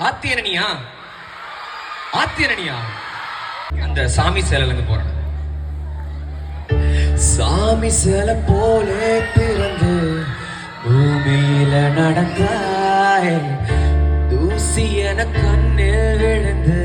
ஆத்தியரணியா ஆத்தியரணியா அந்த சாமி சேலையிலிருந்து போறேன். சாமி சேலை போலே பிறந்து பூமியில நடந்தாய், தூசி என கண்ணில் விழுந்து